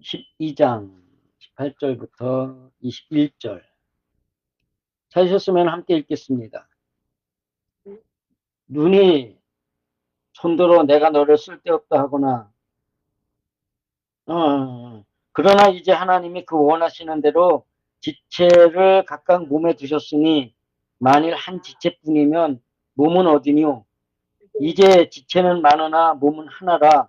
12장 18절부터 21절 찾으셨으면 함께 읽겠습니다. 눈이 손들어 내가 너를 쓸데없다 하거나 그러나 이제 하나님이 그 원하시는 대로 지체를 각각 몸에 두셨으니 만일 한 지체뿐이면 몸은 어디뇨? 이제 지체는 많으나 몸은 하나라.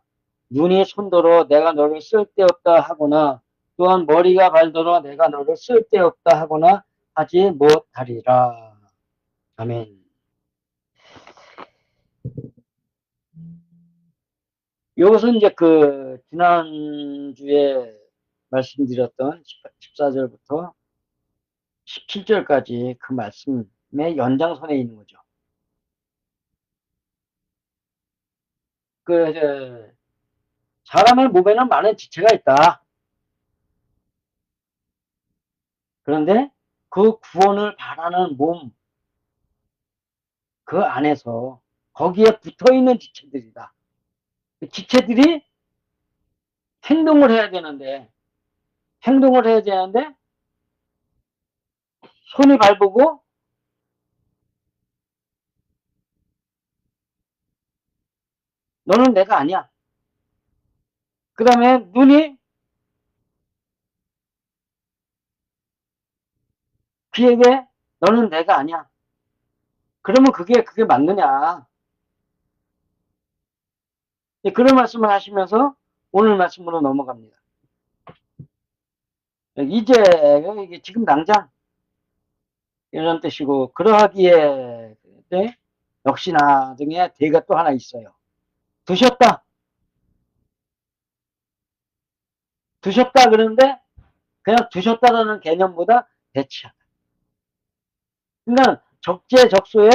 눈이 손들어 내가 너를 쓸데없다 하거나 또한 머리가 발들어 내가 너를 쓸데없다 하거나 하지 못하리라. 아멘. 이것은 이제 지난주에 말씀드렸던 14절부터 17절까지 그 말씀의 연장선에 있는 거죠. 사람의 몸에는 많은 지체가 있다. 그런데 그 구원을 바라는 몸, 그 안에서 거기에 붙어 있는 지체들이다. 그 지체들이 행동을 해야 되는데, 손이 발보고, 너는 내가 아니야. 그 다음에 눈이 귀에게, 너는 내가 아니야. 그러면 그게 맞느냐. 그런 말씀을 하시면서 오늘 말씀으로 넘어갑니다. 이제, 이게 지금 당장, 이런 뜻이고, 그러하기에, 네? 역시나 등의 대가 또 하나 있어요. 두셨다. 두셨다 그러는데, 그냥 두셨다라는 개념보다 배치하다. 그러니까 적재적소에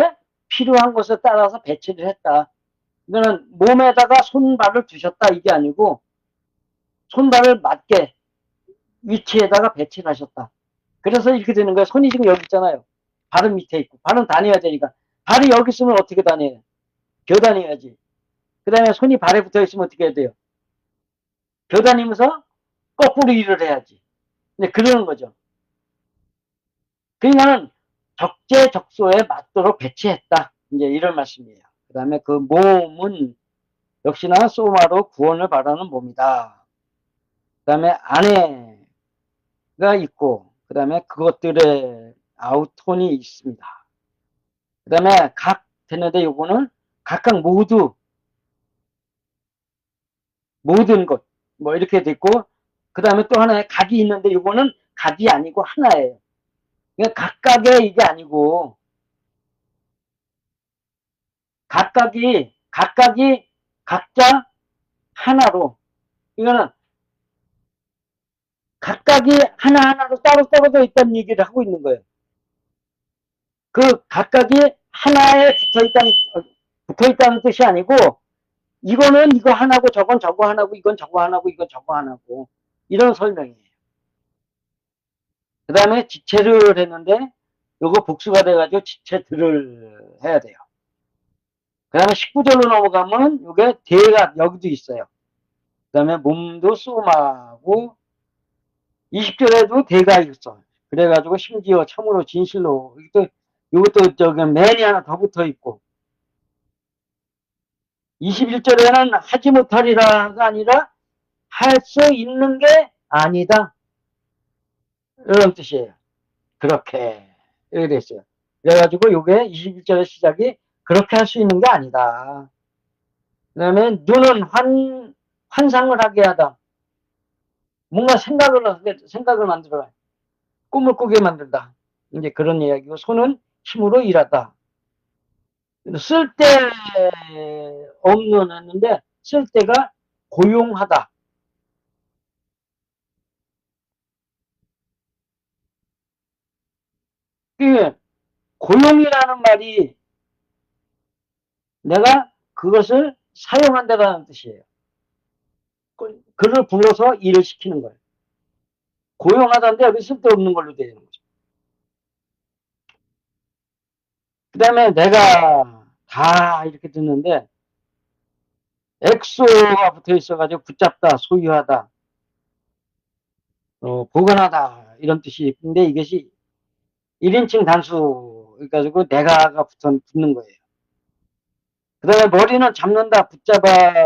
필요한 것에 따라서 배치를 했다. 그러니까 몸에다가 손발을 두셨다 이게 아니고 손발을 맞게 위치에다가 배치를 하셨다. 그래서 이렇게 되는 거예요. 손이 지금 여기 있잖아요. 발은 밑에 있고 발은 다녀야 되니까 발이 여기 있으면 어떻게 다녀요? 겨다녀야지. 그 다음에 손이 발에 붙어 있으면 어떻게 해야 돼요? 겨다니면서 거꾸로 일을 해야지. 근데 그러는 거죠. 그러니까는 적재적소에 맞도록 배치했다. 이제 이런 말씀이에요. 그 다음에 그 몸은 역시나 소마로 구원을 바라는 몸이다. 그 다음에 아내가 있고, 그 다음에 그것들의 아우톤이 있습니다. 그 다음에 각 되는데 요거는 각각 모든 것, 뭐 이렇게 됐고, 그 다음에 또 하나의 각이 있는데 요거는 각이 아니고 하나예요. 그러니까 각각의 이게 아니고, 각각이 각자 하나로, 이거는 각각이 하나하나로 따로 떨어져 있다는 얘기를 하고 있는 거예요. 그 각각이 하나에 붙어 있다는 뜻이 아니고, 이거는 이거 하나고, 저건 저거 하나고, 이건 저거 하나고, 이건 저거 하나고, 이런 설명이에요. 그 다음에 지체를 했는데, 요거 복수가 돼가지고 지체들을 해야 돼요. 그 다음에 19절로 넘어가면, 요게 대가 여기도 있어요. 그 다음에 몸도 소마고, 20절에도 대가 있어. 그래가지고 심지어 참으로 진실로, 이것도 저기 맨이 하나 더 붙어 있고, 21절에는 하지 못하리라가 아니라 할 수 있는 게 아니다. 이런 뜻이에요. 그렇게. 이렇게 됐어요. 그래가지고 이게 21절의 시작이 그렇게 할 수 있는 게 아니다. 그 다음에 눈은 환상을 하게 하다. 뭔가 생각을 만들어. 꿈을 꾸게 만들다. 이제 그런 이야기고, 손은 힘으로 일하다. 쓸데 없는 했는데, 쓸데가 고용하다. 그 고용이라는 말이 내가 그것을 사용한다는 뜻이에요. 그를 불러서 일을 시키는 거예요. 고용하다인데 여기 쓸데없는 걸로 되는 거죠. 그 다음에 내가 다 이렇게 듣는데 엑소가 붙어 있어가지고 붙잡다, 소유하다. 보관하다 이런 뜻이 있는데 이것이 1인칭 단수 가지고 내가가 붙는 거예요. 그 다음에 머리는 잡는다, 붙잡아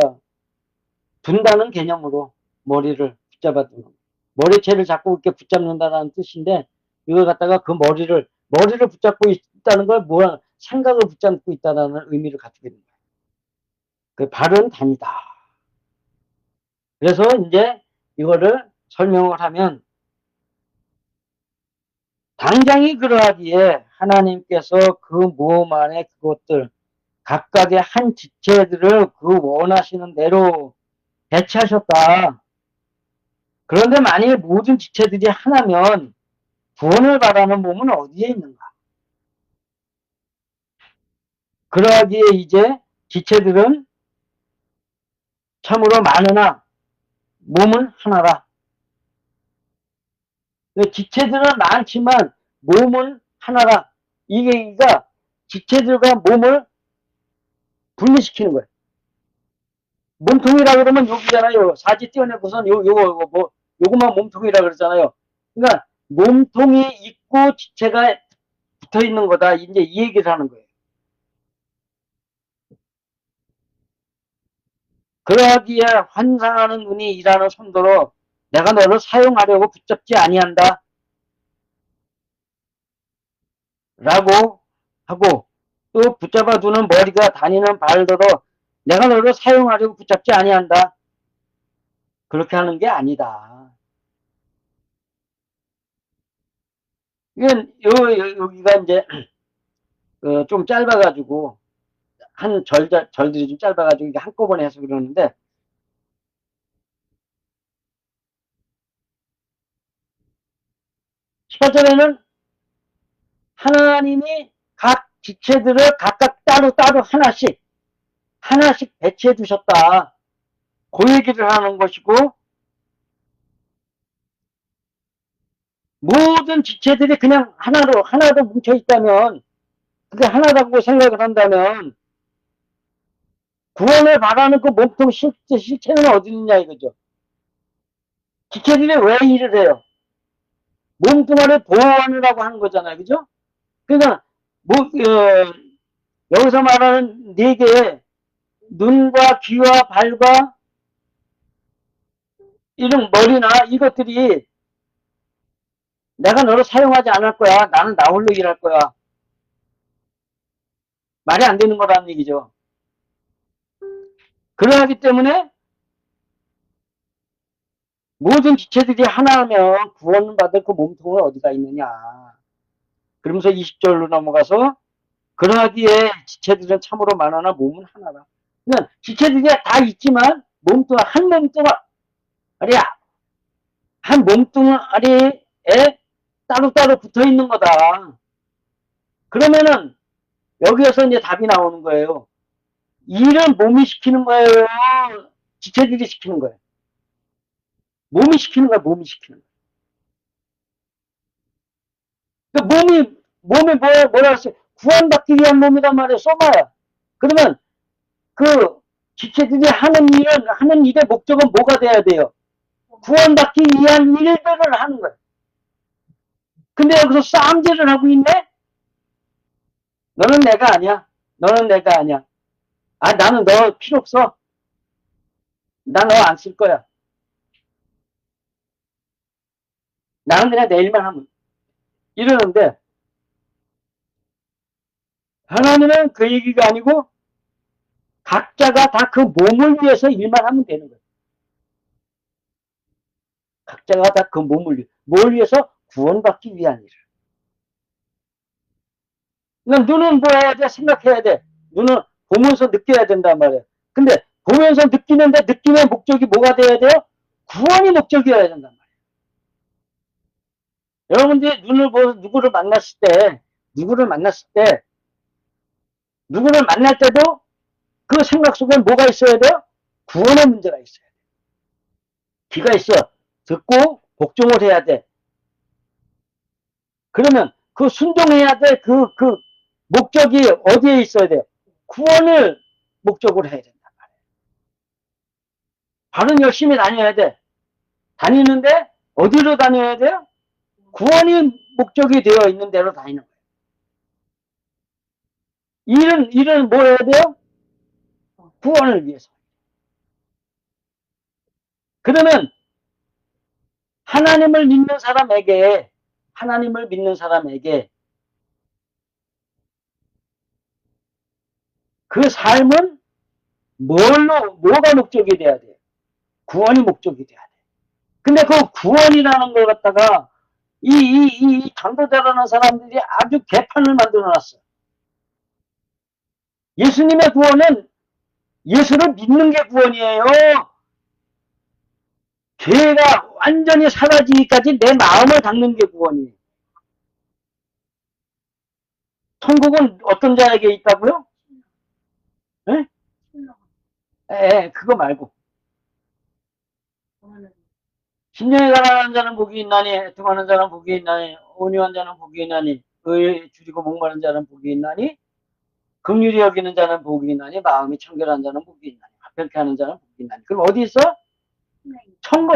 둔다는 개념으로 머리를 붙잡아 두는 머리채를 잡고 이렇게 붙잡는다는 뜻인데 이걸 갖다가 그 머리를 붙잡고 있다는 걸 뭐야 생각을 붙잡고 있다는 의미를 갖추게 됩니다. 그 발은 다니다. 그래서 이제 이거를 설명을 하면 당장이 그러하기에 하나님께서 그 모험 안에 그것들 각각의 한 지체들을 그 원하시는 대로 배치하셨다. 그런데 만일 모든 지체들이 하나면 구원을 바라는 몸은 어디에 있는가? 그러하기에 이제 지체들은 참으로 많으나 몸은 하나라. 지체들은 많지만 몸은 하나라. 이게가 지체들과 몸을 분리시키는 거예요. 몸통이라 그러면 여기잖아요. 사지 떼어내고선 요거만 몸통이라 그러잖아요. 그러니까 몸통이 있고 지체가 붙어 있는 거다. 이제 이 얘기를 하는 거예요. 그러하기에 환상하는 눈이 일하는 손도로 내가 너를 사용하려고 붙잡지 아니한다. 라고 하고 또 붙잡아 두는 머리가 다니는 발도로 내가 너를 사용하려고 붙잡지 아니한다. 그렇게 하는 게 아니다. 이건 여기가 이제 좀 짧아가지고 한 절들이 좀 짧아가지고 이게 한꺼번에 해서 그러는데 18절에는 하나님이 각 지체들을 각각 따로 하나씩 배치해 두셨다. 그 얘기를 하는 것이고 모든 지체들이 그냥 하나로 뭉쳐 있다면 그게 하나라고 생각을 한다면 구원을 바라는 그 몸통 실체는 어디 있느냐 이거죠. 지체들이 왜 일을 해요? 몸뚱아리를 보호하느라고 하는 거잖아요. 그죠? 그러니까 여기서 말하는 네 개의 눈과 귀와 발과 이런 머리나 이것들이 내가 너를 사용하지 않을 거야. 나는 나 홀로 일할 거야. 말이 안 되는 거라는 얘기죠. 그러하기 때문에 모든 지체들이 하나면 구원받을 그 몸통은 어디가 있느냐. 그러면서 20절로 넘어가서 그러하기에 지체들은 참으로 많으나 몸은 하나라. 그러니까 지체들이 다 있지만 몸뚱아리 한 몸뚱아리야. 한 몸뚱아리에 따로따로 붙어 있는 거다. 그러면은 여기에서 이제 답이 나오는 거예요. 일은 몸이 시키는 거예요. 지체들이 시키는 거예요. 몸이 시키는 거야, 몸이 시키는 거야. 몸이 뭐라 했어요? 구원받기 위한 몸이란 말이에요, 소마야. 그러면 그 지체들이 하는 일의 목적은 뭐가 돼야 돼요? 구원받기 위한 일들을 하는 거예요. 근데 여기서 싸움질을 하고 있네? 너는 내가 아니야. 너는 내가 아니야. 아, 나는 너 필요 없어. 나 너 안 쓸 거야. 나는 그냥 내 일만 하면. 이러는데, 하나님은 그 얘기가 아니고, 각자가 다 그 몸을 위해서 일만 하면 되는 거예요. 각자가 다 그 뭘 위해서? 구원받기 위한 일을. 그러니까 눈은 뭐 해야 돼? 생각해야 돼. 눈은 보면서 느껴야 된단 말이에요. 근데 보면서 느끼는데 느낌의 목적이 뭐가 돼야 돼요? 구원이 목적이어야 된단 말이에요. 여러분들이 눈을 보고 누구를 만났을 때, 누구를 만날 때도 그 생각 속에 뭐가 있어야 돼요? 구원의 문제가 있어야 돼. 귀가 있어. 듣고 복종을 해야 돼. 그러면 그 순종해야 될 그 목적이 어디에 있어야 돼요? 구원을 목적으로 해야 된단 말이에요. 바른 열심히 다녀야 돼. 다니는데 어디로 다녀야 돼요? 구원이 목적이 되어 있는 대로 다니는 거예요. 일은 뭐 해야 돼요? 구원을 위해서. 그러면 하나님을 믿는 사람에게 그 삶은 뭐가 목적이 돼야 돼요? 구원이 목적이 돼야 돼요. 근데 그 구원이라는 걸 갖다가 이 전도자라는 사람들이 아주 개판을 만들어 놨어요. 예수님의 구원은 예수를 믿는 게 구원이에요. 죄가 완전히 사라지기까지 내 마음을 닦는 게 구원이에요. 천국은 어떤 자에게 있다고요? 예? 그거 말고. 심령이 가난한 자는 복이 있나니, 애통하는 자는 복이 있나니, 온유한 자는 복이 있나니, 의에 줄이고 목마른 자는 복이 있나니, 긍휼히 여기는 자는 복이 있나니, 마음이 청결한 자는 복이 있나니, 화평케 하는 자는 복이 있나니. 그럼 어디 있어?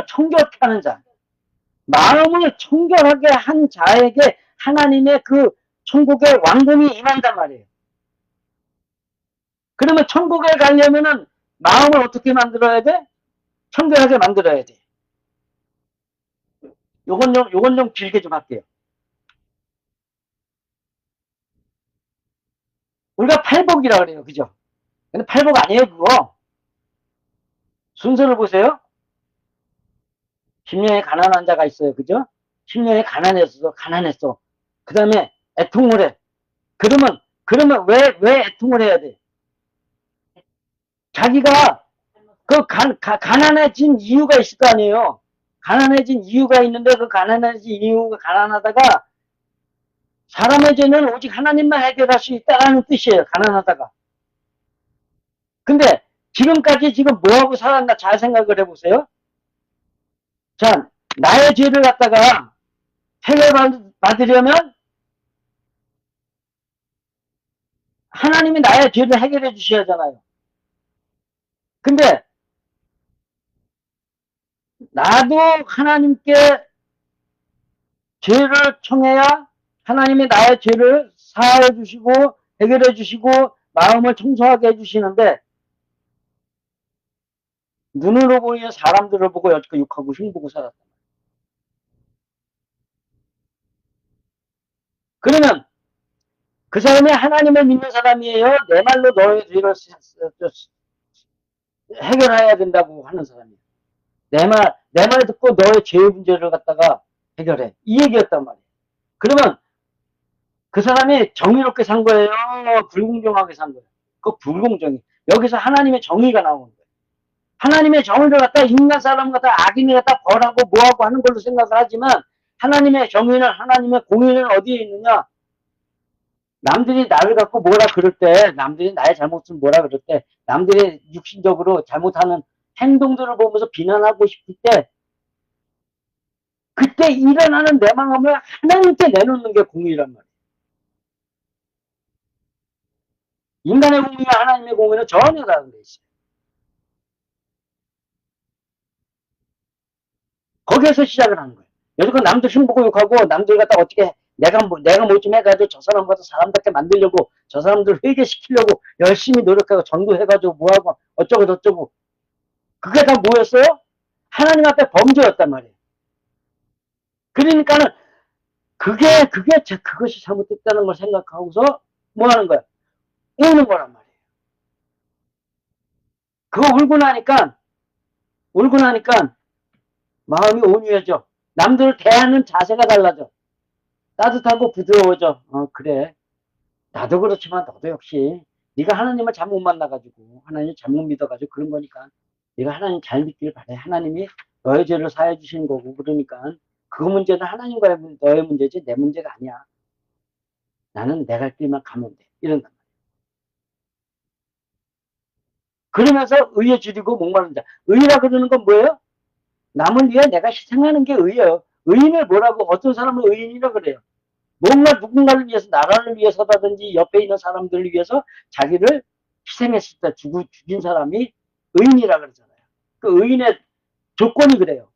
청결케 하는 자. 마음을 청결하게 한 자에게 하나님의 그 천국의 왕궁이 임한단 말이에요. 그러면 천국에 가려면은 마음을 어떻게 만들어야 돼? 청결하게 만들어야 돼. 요건 좀 길게 좀 할게요. 우리가 팔복이라 그래요. 그죠? 근데 팔복 아니에요, 그거. 순서를 보세요. 10년에 가난한 자가 있어요. 그죠? 10년에 가난했어. 그 다음에 애통을 해. 그러면 왜 애통을 해야 돼? 자기가 그 가난해진 이유가 있을 거 아니에요. 가난해진 이유가 있는데 그 가난해진 이유가 가난하다가 사람의 죄는 오직 하나님만 해결할 수 있다는 뜻이에요. 가난하다가. 근데 지금까지 지금 뭐하고 살았나 잘 생각을 해보세요. 자, 나의 죄를 갖다가 해결받으려면 하나님이 나의 죄를 해결해 주셔야 하잖아요. 근데 나도 하나님께 죄를 청해야 하나님이 나의 죄를 사하여 주시고 해결해 주시고 마음을 청소하게 해주시는데 눈으로 보이는 사람들을 보고 여지껏 욕하고 흉보고 살았다. 그러면 그 사람이 하나님을 믿는 사람이에요? 내 말로 너의 죄를 해결해야 된다고 하는 사람이에요. 내 말 듣고 너의 죄의 문제를 갖다가 해결해. 이 얘기였단 말이에요. 그러면 그 사람이 정의롭게 산 거예요? 불공정하게 산 거예요? 그 불공정이. 여기서 하나님의 정의가 나오는 거예요. 하나님의 정의를 갖다 인간 사람 갖다 악인을 갖다 벌하고 뭐하고 하는 걸로 생각을 하지만 하나님의 정의는 하나님의 공의는 어디에 있느냐? 남들이 나를 갖고 뭐라 그럴 때, 남들이 나의 잘못을 뭐라 그럴 때, 남들이 육신적으로 잘못하는 행동들을 보면서 비난하고 싶을 때, 그때 일어나는 내 마음을 하나님께 내놓는 게 공의란 말이에요. 인간의 공의와 하나님의 공의는 전혀 다른 데 있어요. 거기에서 시작을 하는 거예요. 여지껏 남들 흉보고 욕하고 남들 갖다 어떻게 내가 뭐 좀 해가지고 저 사람 같은 사람답게 만들려고 저 사람들 회개시키려고 열심히 노력하고 전도해가지고 뭐하고 어쩌고 저쩌고 그게 다 뭐였어요? 하나님 앞에 범죄였단 말이에요. 그러니까는 그것이 잘못됐다는 걸 생각하고서 뭐 하는 거야? 우는 거란 말이에요. 그거 울고 나니까 마음이 온유해져. 남들을 대하는 자세가 달라져. 따뜻하고 부드러워져. 그래. 나도 그렇지만 너도 역시 네가 하나님을 잘못 만나가지고 하나님 잘못 믿어가지고 그런 거니까 네가 하나님 잘 믿길 바래. 하나님이 너의 죄를 사해 주시는 거고 그러니까 그 문제는 하나님과의 너의 문제지 내 문제가 아니야. 나는 내 갈 길만 가면 돼. 이런단 말이야. 그러면서 의에 줄이고 목마른 자. 의라 그러는 건 뭐예요? 남을 위해 내가 희생하는 게 의예요. 의인을 뭐라고 어떤 사람을 의인이라고 그래요. 뭔가 누군가를 위해서 나라를 위해서라든지 옆에 있는 사람들을 위해서 자기를 희생했을 때 죽인 사람이 의인이라 그러잖아요. 그 의인의 조건이 그래요.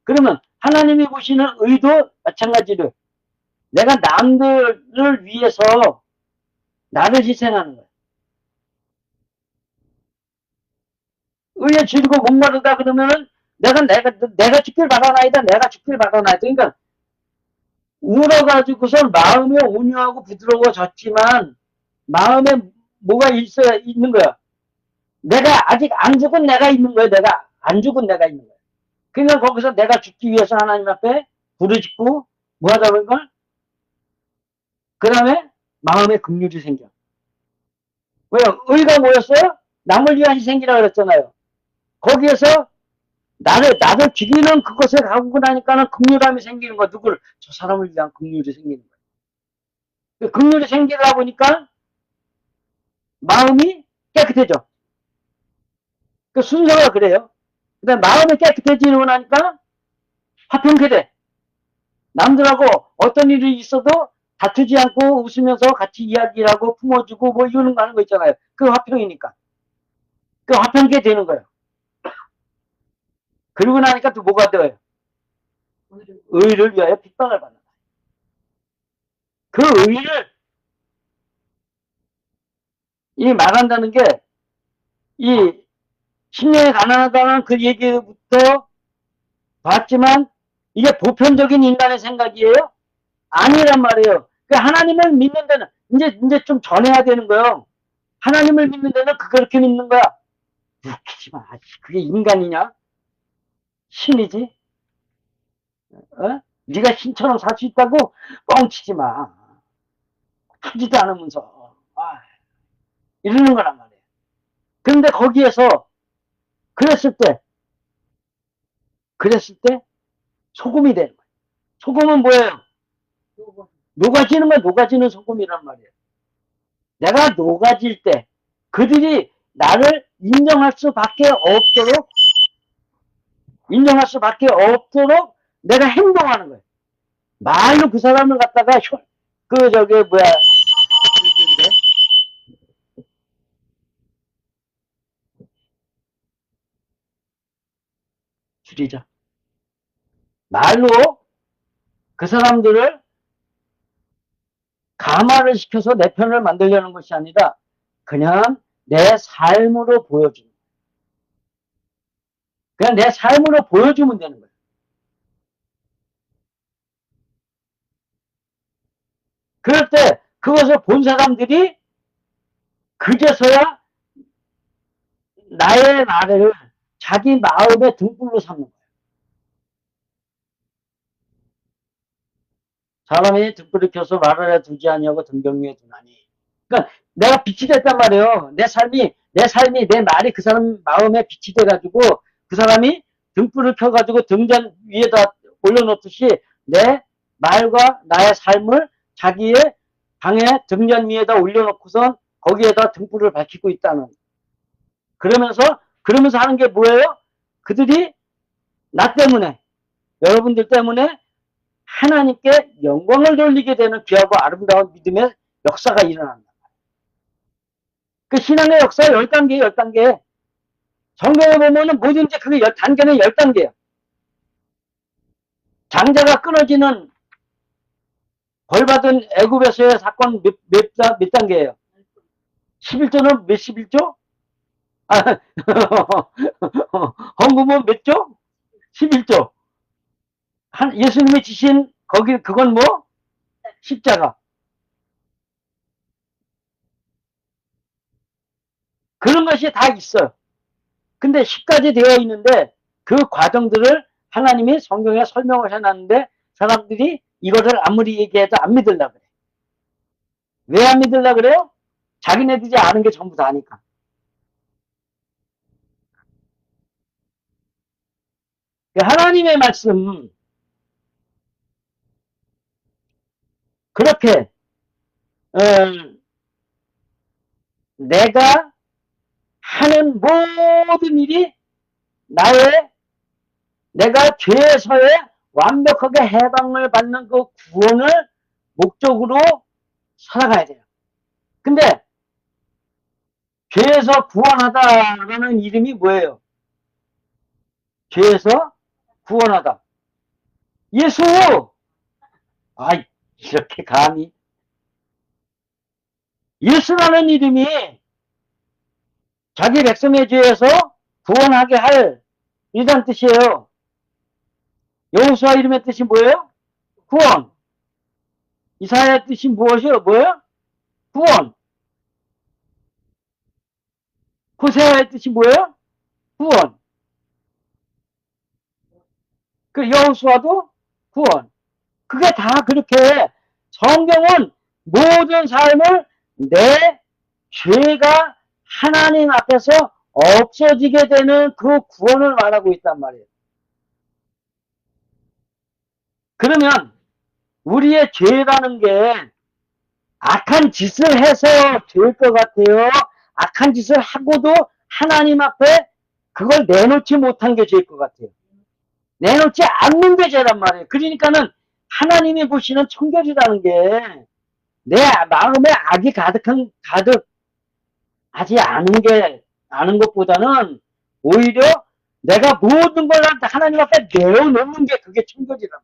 그러면 하나님이 보시는 의도 마찬가지로 내가 남들을 위해서 나를 희생하는 거야. 의에 줄이고 목마르다 그러면은 내가 죽길 바라나이다. 내가 죽길 바라나이다. 그러니까 울어가지고서 마음이 온유하고 부드러워졌지만 마음에 뭐가 있는 거야. 내가 아직 안 죽은 내가 있는 거야. 내가 안 죽은 내가 있는 거야. 그러니까 거기서 내가 죽기 위해서 하나님 앞에 부르짖고 뭐 하자는 걸? 그 다음에 마음에 긍휼이 생겨. 왜요? 의가 뭐였어요? 남을 위한 희생이라고 그랬잖아요. 거기에서 나를 죽이는 그것에 가고 나니까는 긍휼함이 생기는 거야. 누구를? 저 사람을 위한 긍휼이 생기는 거야. 긍휼이 생기다 보니까 마음이 깨끗해져. 그 순서가 그래요. 그다음 마음이 깨끗해지고 나니까 화평케 돼. 남들하고 어떤 일이 있어도 다투지 않고 웃으면서 같이 이야기를 하고 품어주고 뭐 이러는 거 하는 거 있잖아요. 그 화평이니까. 그 화평케 되는 거예요. 그러고 나니까 또 뭐가 돼요? 의를 위하여 핍박을 받는다. 그 의를 이 말한다는 게 이 심령이 가난하다는 그 얘기부터 봤지만 이게 보편적인 인간의 생각이에요? 아니란 말이에요. 그 하나님을 믿는 데는 이제 좀 전해야 되는 거예요. 하나님을 믿는 데는 그렇게 믿는 거야. 웃기지 마. 그게 인간이냐? 신이지? 어? 네가 신처럼 살 수 있다고 뻥치지 마. 하지도 않으면서 이러는 거란 말이에요. 그런데 거기에서 그랬을 때 소금이 되는 거예요. 소금은 뭐예요? 녹아지는 건 녹아지는 소금이란 말이에요. 내가 녹아질 때 그들이 나를 인정할 수밖에 없도록 내가 행동하는 거예요. 말로 그 사람을 갖다가 줄이자. 말로 그 사람들을 감화를 시켜서 내 편을 만들려는 것이 아니라 그냥 내 삶으로 보여주는 거예요. 그냥 내 삶으로 보여주면 되는 거예요. 그럴 때 그것을 본 사람들이 그제서야 나의 말을 자기 마음의 등불로 삼는 거예요. 사람이 등불을 켜서 말을 두지 아니하고 등경 위에 두나니. 그러니까 내가 빛이 됐단 말이에요. 내 삶이 내 말이 그 사람 마음에 빛이 돼가지고 그 사람이 등불을 켜가지고 등잔 위에다 올려놓듯이 내 말과 나의 삶을 자기의 방에 등잔 위에다 올려놓고선 거기에다 등불을 밝히고 있다는. 그러면서 하는 게 뭐예요? 그들이 나 때문에, 여러분들 때문에 하나님께 영광을 돌리게 되는 귀하고 아름다운 믿음의 역사가 일어난다. 그 신앙의 역사 10단계, 10단계. 성경에 보면은 뭐든지 그게 단계는 10단계야. 장자가 끊어지는 벌받은 애굽에서의 사건 몇 단계예요? 11조는 몇 11조? 헌금은 몇 조? 11조. 예수님이 지신 그건 뭐? 십자가. 그런 것이 다 있어요. 근데 10까지 되어 있는데 그 과정들을 하나님이 성경에 설명을 해놨는데 사람들이 이거를 아무리 얘기해도 안 믿으려고 그래. 왜 안 믿으려고 그래요? 자기네들이 아는 게 전부 다 아니까. 하나님의 말씀 그렇게 내가 하는 모든 일이 내가 죄에서의 완벽하게 해방을 받는 그 구원을 목적으로 살아가야 돼요. 근데 죄에서 구원하다라는 이름이 뭐예요? 죄에서 구원하다. 예수! 아, 이렇게 감히. 예수라는 이름이 자기 백성의 죄에서 구원하게 할 이란 뜻이에요. 여호수아 이름의 뜻이 뭐예요? 구원. 이사야의 뜻이 무엇이요? 뭐예요? 구원. 호세아의 뜻이 뭐예요? 구원. 그 여호수아도 구원. 그게 다 그렇게 성경은 모든 삶을 내 죄가 하나님 앞에서 없어지게 되는 그 구원을 말하고 있단 말이에요. 그러면 우리의 죄라는 게 악한 짓을 해서 될 것 같아요? 악한 짓을 하고도 하나님 앞에 그걸 내놓지 못한 게 죄일 것 같아요. 내놓지 않는 게 죄란 말이에요. 그러니까는 하나님이 보시는 청결이라는 게 내 마음에 악이 가득하지 않은 것보다는 오히려 내가 모든 걸 하나님 앞에 내어놓는 게 그게 청결이란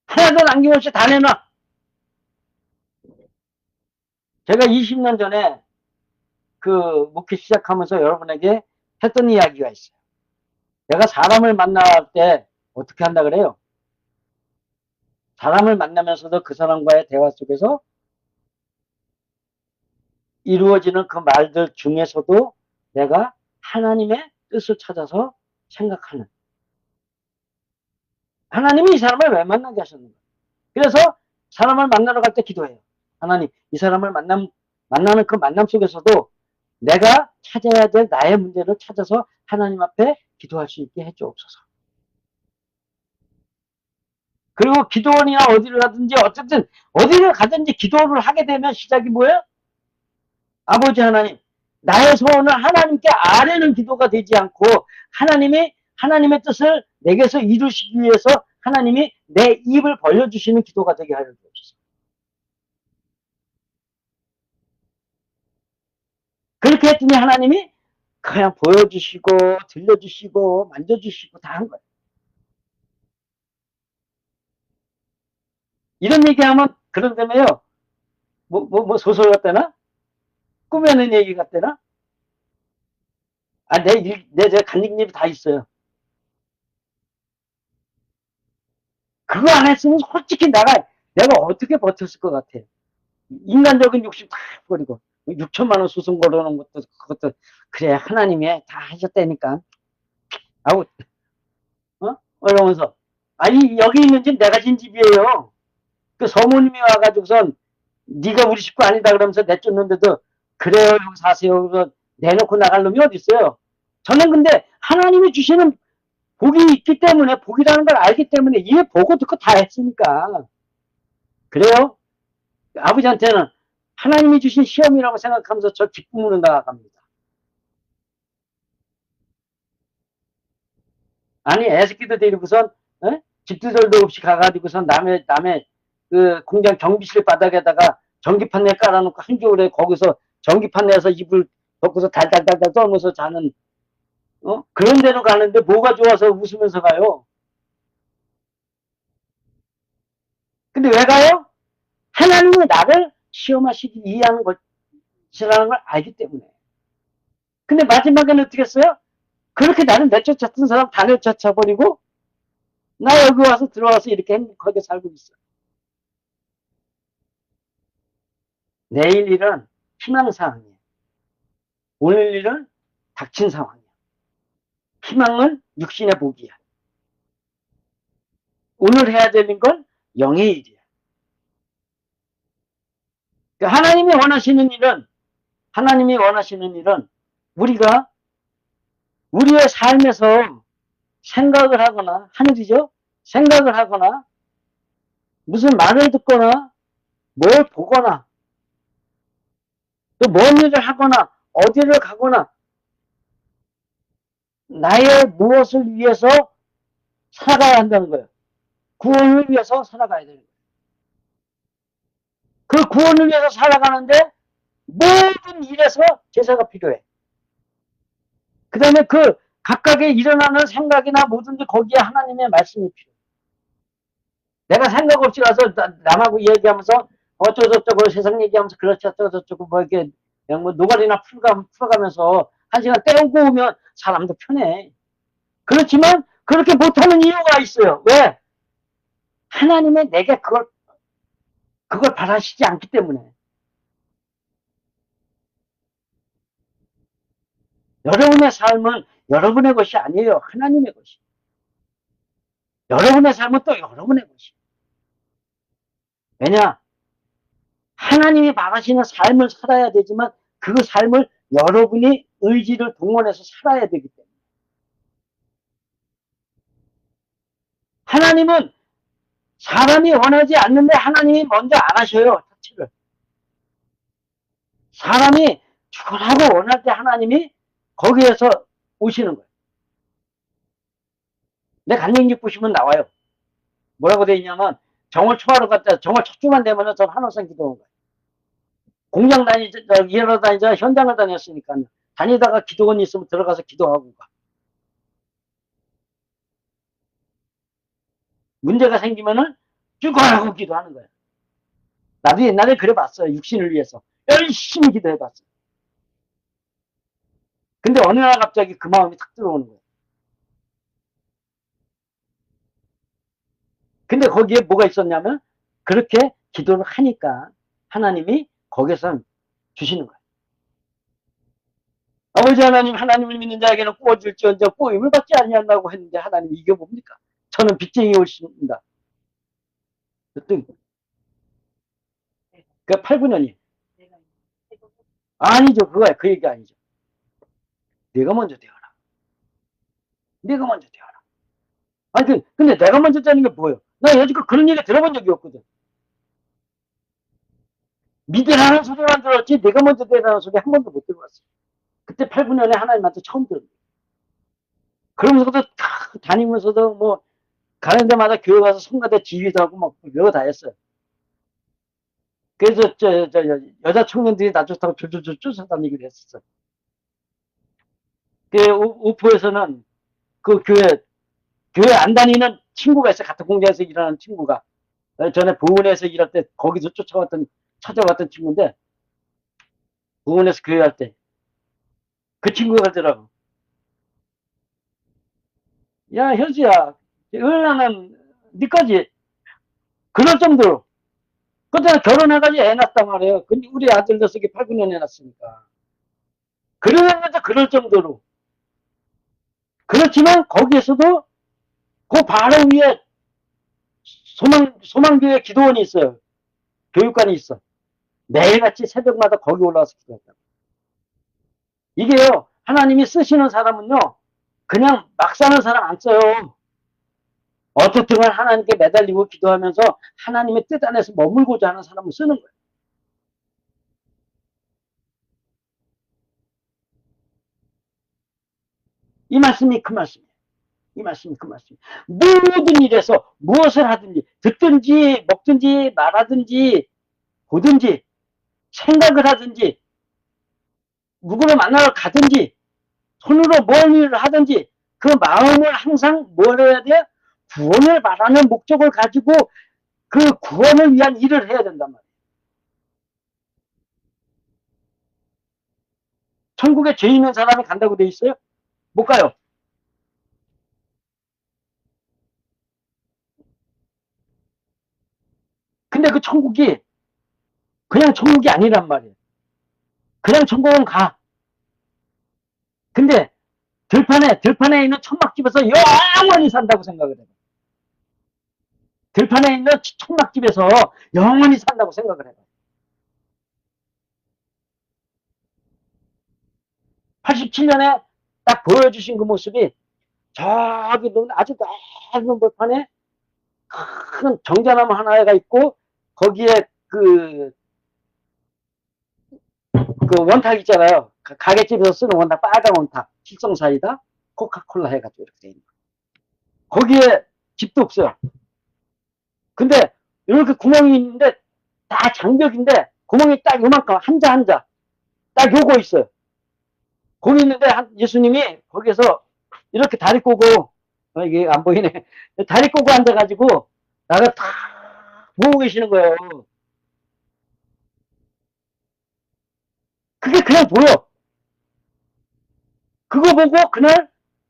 말이에요. 하나도 남김없이 다 내놔. 제가 20년 전에 그 목회 시작하면서 여러분에게 했던 이야기가 있어요. 내가 사람을 만날 때 어떻게 한다 그래요? 사람을 만나면서도 그 사람과의 대화 속에서 이루어지는 그 말들 중에서도 내가 하나님의 뜻을 찾아서 생각하는. 하나님이 이 사람을 왜 만나게 하셨는가? 그래서 사람을 만나러 갈 때 기도해요. 하나님, 이 사람을 만나는 그 만남 속에서도 내가 찾아야 될 나의 문제를 찾아서 하나님 앞에 기도할 수 있게 해주옵소서. 그리고 기도원이나 어디를 가든지 어쨌든 어디를 가든지 기도를 하게 되면 시작이 뭐예요? 아버지 하나님, 나의 소원을 하나님께 아뢰는 기도가 되지 않고 하나님이 하나님의 뜻을 내게서 이루시기 위해서 하나님이 내 입을 벌려주시는 기도가 되게 하여 주옵소서. 그렇게 했더니 하나님이 그냥 보여주시고 들려주시고 만져주시고 다 한 거예요. 이런 얘기하면 그런다며요. 뭐 소설 같대나? 꾸며낸 얘기 같대나? 아, 제 간직립이 다 있어요. 그거 안 했으면 솔직히 내가 어떻게 버텼을 것 같아. 인간적인 욕심 다 버리고. 6천만 원 수승 걸어놓은 것도, 그것도, 그래, 하나님이 다 하셨다니까. 아우, 이러면서. 아니, 여기 있는 집 내가 진 집이에요. 그 서모님이 와가지고선, 네가 우리 식구 아니다 그러면서 내쫓는데도, 그래요, 여기 사세요. 그래서 내놓고 나갈 놈이 어딨어요. 저는 근데 하나님이 주시는 복이 있기 때문에, 복이라는 걸 알기 때문에, 이해 보고 듣고 다 했으니까. 그래요? 아버지한테는 하나님이 주신 시험이라고 생각하면서 저 기쁨으로 나아갑니다. 아니, 애새끼도 데리고선, 집두들도 없이 가가지고선 남의 그 공장 경비실 바닥에다가 전기판 내 깔아놓고 한 겨울에 거기서 전기판 내서 이불 덮고서 달달달달 떨면서 자는, 그런 데로 가는데 뭐가 좋아서 웃으면서 가요? 근데 왜 가요? 하나님은 나를 시험하시기 이해하는 것이라는 걸 알기 때문에. 근데 마지막에는 어떻게 했어요? 그렇게 나를 내쫓았던 사람 다 내쫓아버리고 나 여기 와서 들어와서 이렇게 행복하게 살고 있어. 내일 일은 희망사항이에요. 오늘 일은 닥친 상황이야. 희망은 육신의 복이야. 오늘 해야 되는 건 영의 일이야. 그러니까 하나님이 원하시는 일은 우리가 우리의 삶에서 생각을 하거나 하늘이죠. 생각을 하거나 무슨 말을 듣거나 뭘 보거나 또 뭔 일을 하거나 어디를 가거나 나의 무엇을 위해서 살아가야 한다는 거예요. 구원을 위해서 살아가야 되는 거예요. 그 구원을 위해서 살아가는데 모든 일에서 제사가 필요해. 그 다음에 그 각각의 일어나는 생각이나 뭐든지 거기에 하나님의 말씀이 필요해. 내가 생각 없이 가서 남하고 얘기하면서 어쩌고저쩌고 세상 얘기하면서 그렇지 어쩌고저쩌고 뭐 이렇게 그냥 뭐 노가리나 풀어가면서 한 시간 때우고 오면 사람도 편해. 그렇지만 그렇게 못하는 이유가 있어요. 왜? 하나님의 내게 그걸 바라시지 않기 때문에. 여러분의 삶은 여러분의 것이 아니에요. 하나님의 것이. 여러분의 삶은 또 여러분의 것이. 왜냐? 하나님이 바라시는 삶을 살아야 되지만 그 삶을 여러분이 의지를 동원해서 살아야 되기 때문에. 하나님은 사람이 원하지 않는데 하나님이 먼저 안 하셔요. 자체를. 사람이 죽으라고 원할 때 하나님이 거기에서 오시는 거예요. 내 간증집 보시면 나와요. 뭐라고 돼 있냐면 정월 초하러 갔다 정월 첫 주만 되면은 전 한호성 기도한 거예요. 공장 일하러 다니자 현장을 다녔으니까 다니다가 기도원이 있으면 들어가서 기도하고 가. 문제가 생기면은 죽어라고 기도하는 거예요. 나도 옛날에 그래 봤어요. 육신을 위해서 열심히 기도해 봤어요. 근데 어느 날 갑자기 그 마음이 탁 들어오는 거예요. 근데 거기에 뭐가 있었냐면 그렇게 기도를 하니까 하나님이 거기서 주시는 거예요. 아버지 하나님, 하나님을 믿는 자에게는 꾸어줄지언정 꾸임을 받지 아니한다고 했는데 하나님 이게 뭡니까? 저는 빚쟁이 오십니다. 그 8, 9년이 아니죠. 그거야. 그 얘기 아니죠. 내가 먼저 되어라. 내가 먼저 되어라. 아니 근데 내가 먼저 되는 게 뭐예요? 나 여지껏 그런 얘기 들어본 적이 없거든. 믿으라는 소리만 들었지 내가 먼저 되라는 소리 한 번도 못 들어봤어. 그때 8, 9년에 하나님한테 처음 들었어요. 그러면서도 다니면서도 뭐 가는 데마다 교회 가서 성가대 지휘도 하고 막 별거 다 했어요. 그래서 여자 청년들이 나 좋다고 줄줄줄 쫓아다니기도 했었어요. 그 우포에서는 그 교회 안 다니는 친구가 있어요. 같은 공장에서 일하는 친구가. 전에 부은에서 일할 때 거기서 찾아왔던 친구인데 부은에서 교회 할 때 그 친구가 그러더라고. 야 현수야 은하는 니까지 그럴 정도로 그때 결혼해가지고 애 낳았단 말이에요. 근데 우리 아들 녀석이 8, 9년 애 낳았으니까. 그러면서 그럴 정도로. 그렇지만 거기에서도 그 바로 위에 소망교회 기도원이 있어요. 교육관이 있어. 매일같이 새벽마다 거기 올라와서 기도했다. 이게요, 하나님이 쓰시는 사람은요, 그냥 막 사는 사람 안 써요. 어떻든 하나님께 매달리고 기도하면서 하나님의 뜻 안에서 머물고자 하는 사람을 쓰는 거예요. 이 말씀이 그 말씀이에요. 이 말씀이 그 말씀이에요. 모든 일에서 무엇을 하든지 듣든지 먹든지 말하든지 보든지 생각을 하든지 누구를 만나러 가든지 손으로 뭘 일을 하든지 그 마음을 항상 뭘 해야 돼요? 구원을 바라는 목적을 가지고 그 구원을 위한 일을 해야 된단 말이에요. 천국에 죄 있는 사람이 간다고 돼 있어요? 못 가요. 근데 그 천국이 그냥 천국이 아니란 말이에요. 그냥 천국은 가. 근데 들판에 있는 천막집에서 영원히 산다고 생각을 해요. 들판에 있는 천막집에서 영원히 산다고 생각을 해요. 87년에 딱 보여주신 그 모습이 저기 아주 넓은 벌판에 큰 정자나무 하나가 있고 거기에 그 원탁 있잖아요. 가게집에서 쓰는 원탁, 빨간 원탁, 칠성사이다, 코카콜라 해가지고 이렇게 돼 있는 거예요. 거기에 집도 없어요. 근데 이렇게 구멍이 있는데 다 장벽인데 구멍이 딱 요만큼 한자 딱 요거 있어요. 거기 있는데 예수님이 거기에서 이렇게 다리 꼬고, 이게 안 보이네. 다리 꼬고 앉아가지고, 나를 다 보고 계시는 거예요. 그게 그냥 보여. 그거 보고,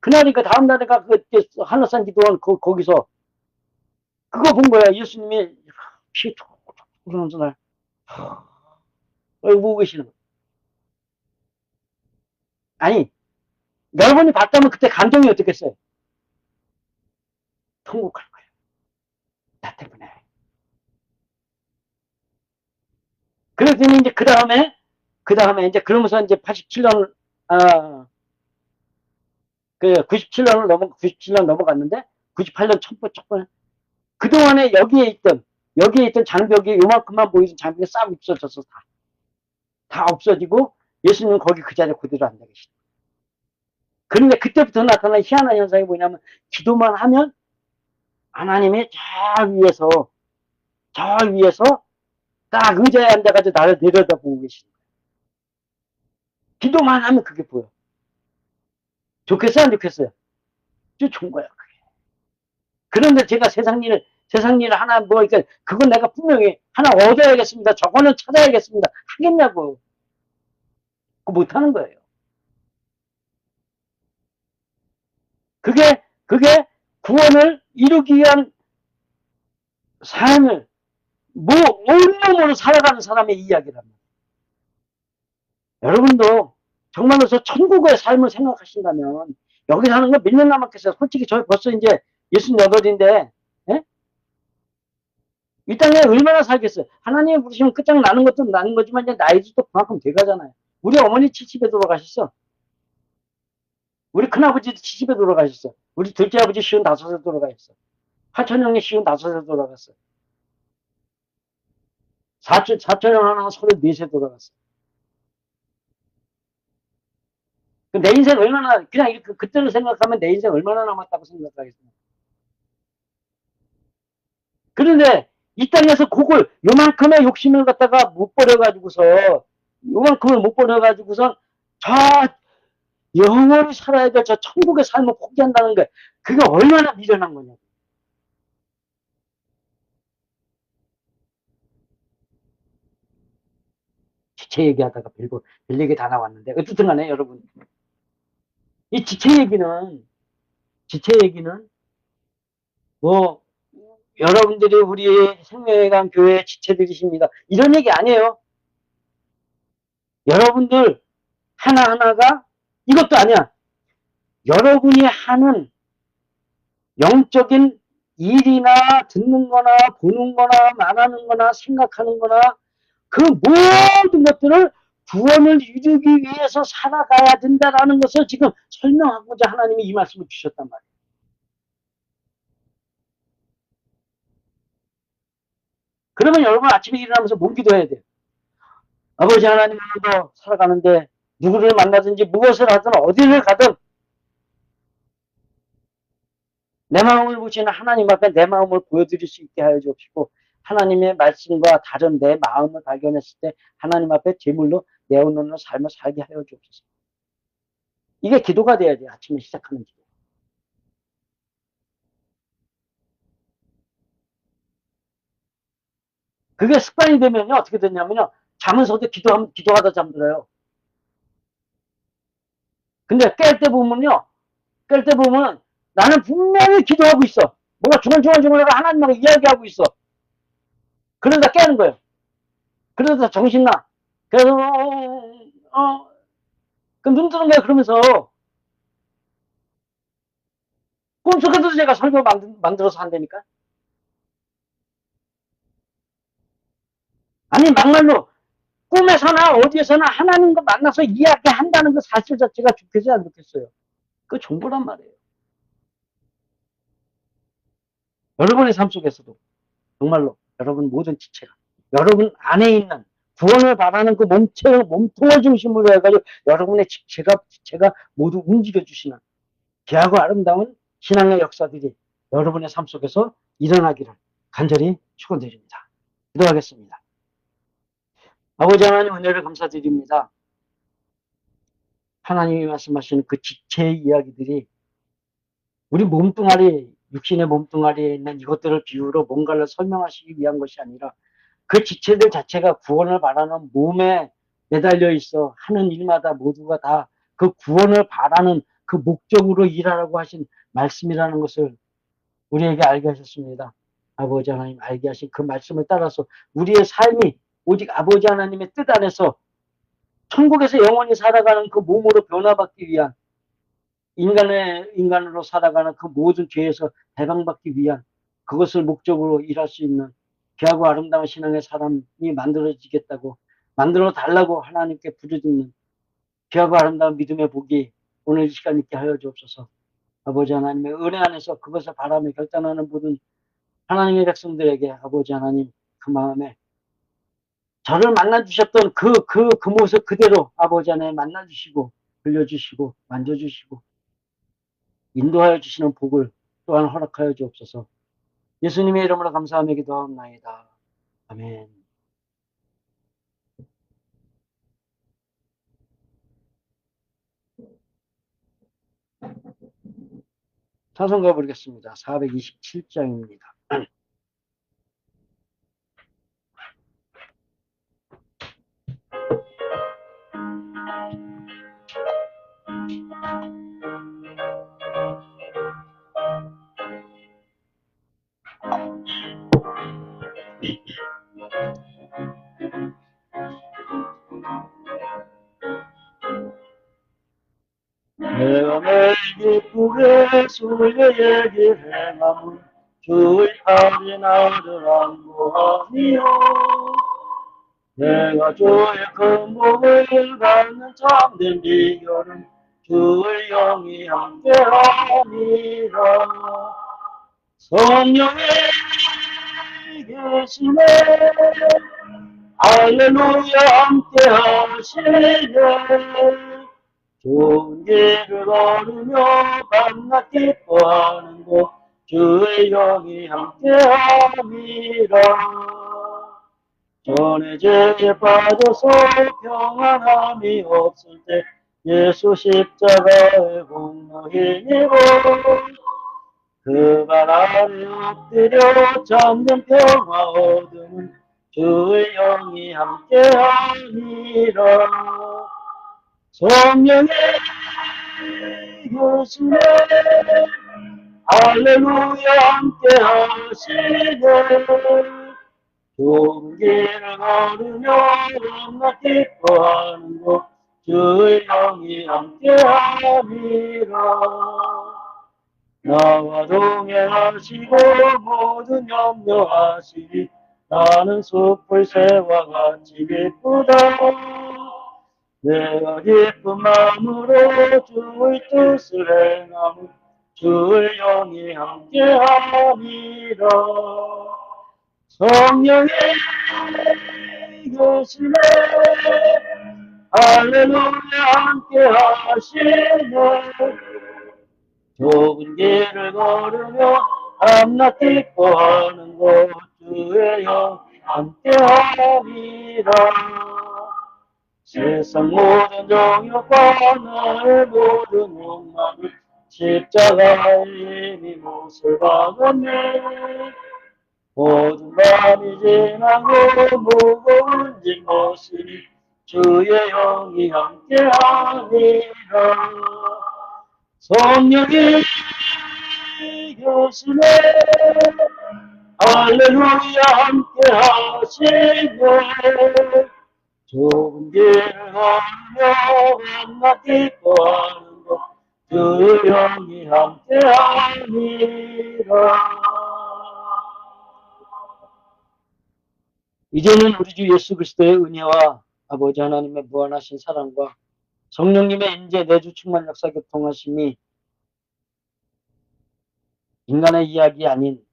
그날이니까 다음날에가 그, 한라산 기도원 거기서, 그거 본 거야. 예수님이 피 톡톡 흐르면서 날, 보고 계시는 거야. 아니, 여러분이 봤다면 그때 감정이 어떻겠어요? 통곡할 거예요. 나 때문에. 그랬더니 이제 그 다음에 이제 그러면서 이제 87년, 아, 그 97년 넘어갔는데 98년 첫 번, 그동안에 여기에 있던 장벽이 요만큼만 보이던 장벽이 싹 없어졌어. 다 없어지고 예수님은 거기 그 자리에 그대로 앉아 계시다. 그런데 그때부터 나타난 희한한 현상이 뭐냐면 기도만 하면 하나님이 저 위에서 딱 의자에 앉아가지고 나를 내려다보고 계시는 거예요. 기도만 하면 그게 보여. 좋겠어요, 안 좋겠어요? 좀 좋은 거야. 그런데 제가 세상 일을 하나 뭐, 그러니까 그건 내가 분명히 하나 얻어야겠습니다. 저거는 찾아야겠습니다. 하겠냐고. 그거 못하는 거예요. 그게 구원을 이루기 위한 삶을 뭐 온몸으로 살아가는 사람의 이야기랍니다. 여러분도 정말로 저 천국의 삶을 생각하신다면 여기 사는 거 몇 년 남았겠어요. 솔직히 저 벌써 이제 68인데 예? 이 땅에 얼마나 살겠어요. 하나님이 부르시면 끝장 나는 것도 나는 거지만 이제 나이도 또 그만큼 돼가잖아요. 우리 어머니 70에 돌아가셨어. 우리 큰아버지도 70에 돌아가셨어. 우리 둘째 아버지 55에 돌아가셨어. 사촌 형이 55에 돌아갔어. 사촌 형 하나 34세 돌아갔어. 내 인생 얼마나, 그냥 이렇게 그때를 생각하면 내 인생 얼마나 남았다고 생각하겠습니까? 그런데 이 땅에서 그걸 요만큼의 욕심을 갖다가 못 버려가지고서 요만큼을 못 버려가지고서 저 영원히 살아야 될 저 천국의 삶을 포기한다는 게 그게 얼마나 미련한 거냐고. 지체 얘기하다가 별 얘기 다 나왔는데 어쨌든 간에 여러분 이 지체 얘기는 뭐 여러분들이 우리 생명의강 교회 지체들이십니다. 이런 얘기 아니에요. 여러분들 하나하나가 이것도 아니야. 여러분이 하는 영적인 일이나 듣는 거나 보는 거나 말하는 거나 생각하는 거나 그 모든 것들을 구원을 이루기 위해서 살아가야 된다라는 것을 지금 설명하고자 하나님이 이 말씀을 주셨단 말이에요. 그러면 여러분 아침에 일어나면서 뭔 기도해야 돼요? 아버지 하나님 오늘도 살아가는데 누구를 만나든지 무엇을 하든 어디를 가든 내 마음을 보시는 하나님 앞에 내 마음을 보여드릴 수 있게 하여 주옵시고 하나님의 말씀과 다른 내 마음을 발견했을 때 하나님 앞에 제물로 내어놓는 삶을 살게 하여 주옵소서. 이게 기도가 돼야 돼요. 아침에 시작하는 기도. 그게 습관이 되면요. 어떻게 되냐면요. 자면서도 기도하다 잠들어요. 근데 깰 때 보면 나는 분명히 기도하고 있어. 뭔가 중얼중얼 하나님하고 이야기하고 있어. 그러다 깨는 거예요. 그러다 정신나. 그래서 그눈 뜨는 거야. 그러면서 꿈속에도 제가 설교 만들어서 한다니까. 아니 막말로 꿈에서나 어디에서나 하나님과 만나서 이야기한다는 그 사실 자체가 좋겠어요, 안 좋겠어요? 그 정보란 말이에요. 여러분의 삶 속에서도 정말로 여러분 모든 지체가 여러분 안에 있는 구원을 바라는 그 몸통을 중심으로 해가지고 여러분의 지체가 모두 움직여 주시는 귀하고 아름다운 신앙의 역사들이 여러분의 삶 속에서 일어나기를 간절히 축원드립니다. 기도하겠습니다. 아버지 하나님 은혜를 감사드립니다. 하나님이 말씀하시는 그 지체의 이야기들이 우리 몸뚱아리, 육신의 몸뚱아리에 있는 이것들을 비유로 뭔가를 설명하시기 위한 것이 아니라 그 지체들 자체가 구원을 바라는 몸에 매달려 있어 하는 일마다 모두가 다 그 구원을 바라는 그 목적으로 일하라고 하신 말씀이라는 것을 우리에게 알게 하셨습니다. 아버지 하나님 알게 하신 그 말씀을 따라서 우리의 삶이 오직 아버지 하나님의 뜻 안에서 천국에서 영원히 살아가는 그 몸으로 변화받기 위한 인간으로 살아가는 그 모든 죄에서 해방받기 위한 그것을 목적으로 일할 수 있는 귀하고 아름다운 신앙의 사람이 만들어지겠다고 만들어 달라고 하나님께 부르짖는 귀하고 아름다운 믿음의 복이 오늘 이 시간 있게 하여 주옵소서. 아버지 하나님의 은혜 안에서 그것을 바라며 결단하는 모든 하나님의 백성들에게 아버지 하나님 그 마음에 저를 만나주셨던 그 모습 그대로 아버지 하나님 만나주시고 들려주시고 만져주시고 인도하여 주시는 복을 또한 허락하여 주옵소서. 예수님의 이름으로 감사하며 기도하옵나이다. 아멘. 찬송가 부르겠습니다. 427장입니다. 내가 매일 기쁘게 주의 얘기를 행함은 주의 팔이 나를 안보하니요. 내가 주의 큰 복을 받는 참된 비결은 주의 영이 함께하니라. 성령의 계시네 할렐루야 함께하시네. 좋은 길을 걸으며 밤낮 기뻐하는 곳 주의 영이 함께함이라. 전에 죄에 빠져서 평안함이 없을 때 예수 십자가의 공로히 입어 그 발 아래 엎드려 잠든 평화 얻으는 주의 영이 함께하니라. 성령의 교수네 할렐루야 함께하시네. 좋은 길을 걸으며 밤낮 기뻐하는 곳 주의 영이 함께함이라. 나와 동행하시고 모든 염려하시니 나는 숲을 새와 같이 기쁘다. 내가 기쁜 마음으로 주의 뜻을 행하면 주의 영이 함께함이라. 성령의 교심에 할렐루야 함께하시네. 좁은 길을 걸으며 밤낮 기뻐하는 곳 주의 영 함께하리라. 세상 모든 정욕과 나의 모든 욕망을 십자가에 이미 못을 박았네. 모든 밤이 지나고 무거운 짐 벗으니 주의 영이 함께하리라. 성령이 교심에 할렐루야 함께하시네. 좁은 길을 걸으며 밤낮 기뻐하는 것 주 영이 함께하니라. 이제는 우리 주 예수 그리스도의 은혜와 아버지 하나님의 무한하신 사랑과 성령님의 인재 내주 충만 역사 교통하심이 인간의 이야기 아닌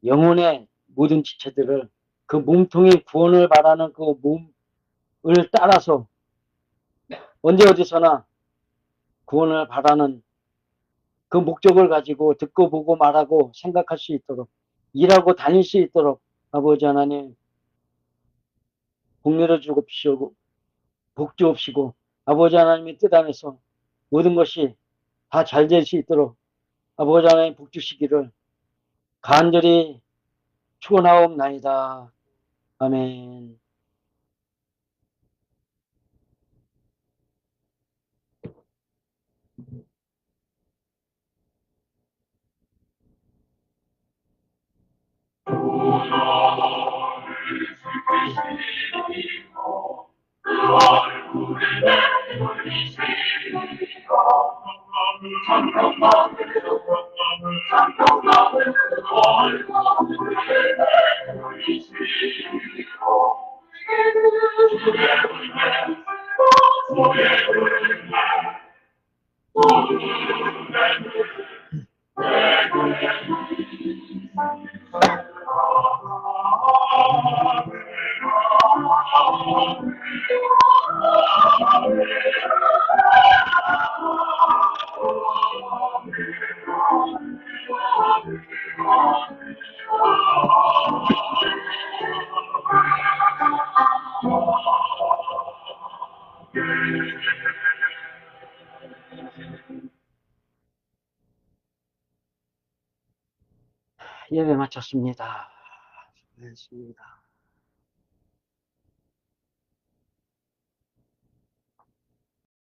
영혼의 모든 지체들을 그 몸통이 구원을 바라는 그 몸을 따라서 언제 어디서나 구원을 바라는 그 목적을 가지고 듣고 보고 말하고 생각할 수 있도록 일하고 다닐 수 있도록 아버지 하나님 복내려 주옵시고 복 주옵시고 아버지 하나님의 뜻 안에서 모든 것이 다 잘 될 수 있도록 아버지 하나님 복 주시기를 간절히 축원하옵나이다. 아멘. 예배 마쳤습니다. 수고했습니다.